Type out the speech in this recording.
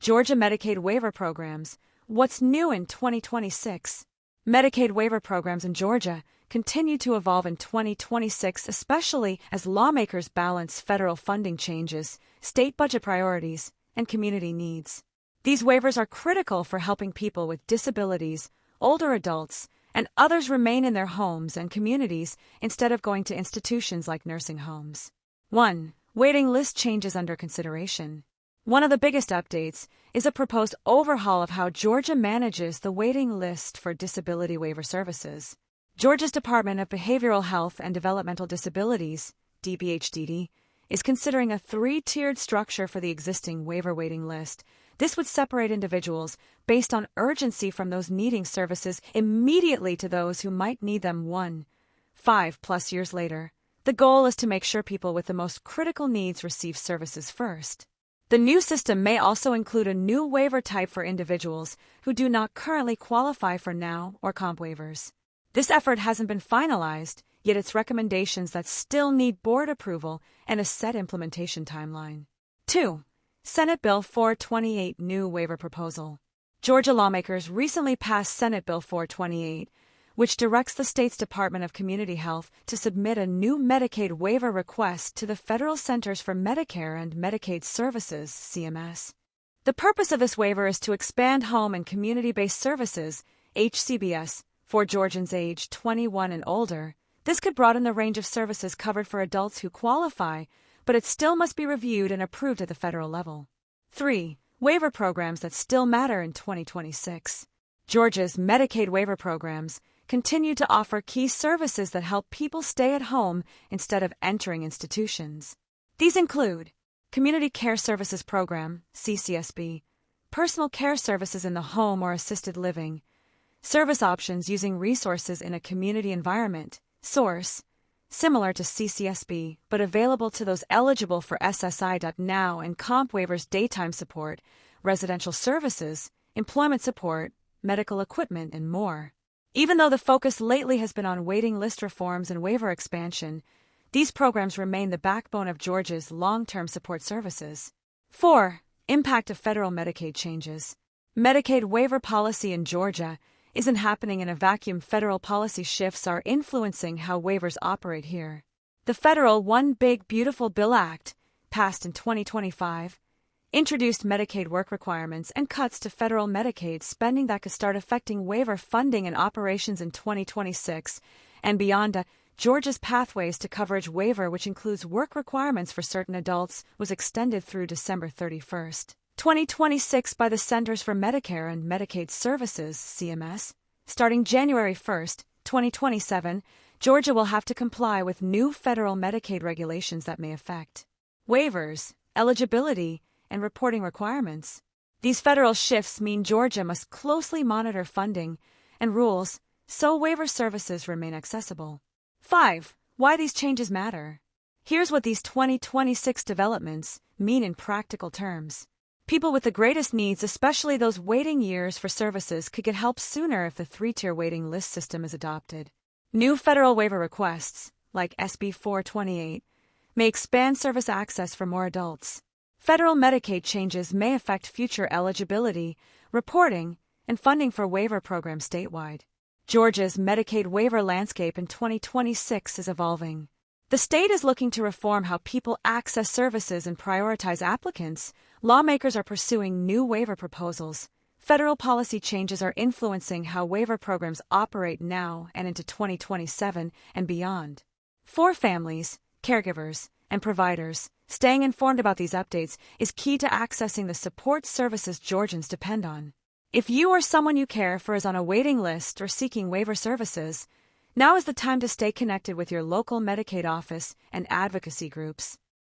Georgia Medicaid Waiver Programs. What's new in 2026? Medicaid waiver programs in Georgia continue to evolve in 2026, especially as lawmakers balance federal funding changes, state budget priorities, and community needs. These waivers are critical for helping people with disabilities, older adults, and others remain in their homes and communities instead of going to institutions like nursing homes. 1. Waiting list changes under consideration. One of the biggest updates is a proposed overhaul of how Georgia manages the waiting list for disability waiver services. Georgia's Department of Behavioral Health and Developmental Disabilities, DBHDD, is considering a three-tiered structure for the existing waiver waiting list. This would separate individuals based on urgency from those needing services immediately to those who might need them 5+ years later. The goal is to make sure people with the most critical needs receive services first. The new system may also include a new waiver type for individuals who do not currently qualify for NOW or COMP waivers. This effort hasn't been finalized, yet it's recommendations that still need board approval and a set implementation timeline. 2. Senate Bill 428 New Waiver Proposal. Georgia lawmakers recently passed Senate Bill 428, which directs the state's Department of Community Health to submit a new Medicaid waiver request to the Federal Centers for Medicare and Medicaid Services, CMS. The purpose of this waiver is to expand home and community-based services, HCBS, for Georgians age 21 and older. This could broaden the range of services covered for adults who qualify, but it still must be reviewed and approved at the federal level. 3. Waiver programs that still matter in 2026. Georgia's Medicaid waiver programs continue to offer key services that help people stay at home instead of entering institutions. These include Community Care Services Program, CCSP, personal care services in the home or assisted living, service options using resources in a community environment, SOURCE, similar to CCSP but available to those eligible for SSI.NOW and COMP waivers, daytime support, residential services, employment support, medical equipment, and more. Even though the focus lately has been on waiting list reforms and waiver expansion, these programs remain the backbone of Georgia's long-term support services. 4. Impact of federal Medicaid changes. Medicaid waiver policy in Georgia isn't happening in a vacuum. Federal policy shifts are influencing how waivers operate here. The federal One Big Beautiful Bill Act, passed in 2025, introduced Medicaid work requirements and cuts to federal Medicaid spending that could start affecting waiver funding and operations in 2026 and beyond. Georgia's Pathways to Coverage waiver, which includes work requirements for certain adults, was extended through December 31, 2026 by the Centers for Medicare and Medicaid Services, CMS. Starting January 1, 2027, Georgia will have to comply with new federal Medicaid regulations that may affect waivers, eligibility, and reporting requirements. These federal shifts mean Georgia must closely monitor funding and rules so waiver services remain accessible. 5. Why these changes matter. Here's what these 2026 developments mean in practical terms. People with the greatest needs, especially those waiting years for services, could get help sooner if the three-tier waiting list system is adopted. New federal waiver requests, like SB 428, may expand service access for more adults. Federal Medicaid changes may affect future eligibility, reporting, and funding for waiver programs statewide. Georgia's Medicaid waiver landscape in 2026 is evolving. The state is looking to reform how people access services and prioritize applicants. Lawmakers are pursuing new waiver proposals. Federal policy changes are influencing how waiver programs operate now and into 2027 and beyond. For families, caregivers, and providers, staying informed about these updates is key to accessing the support services Georgians depend on. If you or someone you care for is on a waiting list or seeking waiver services, now is the time to stay connected with your local Medicaid office and advocacy groups.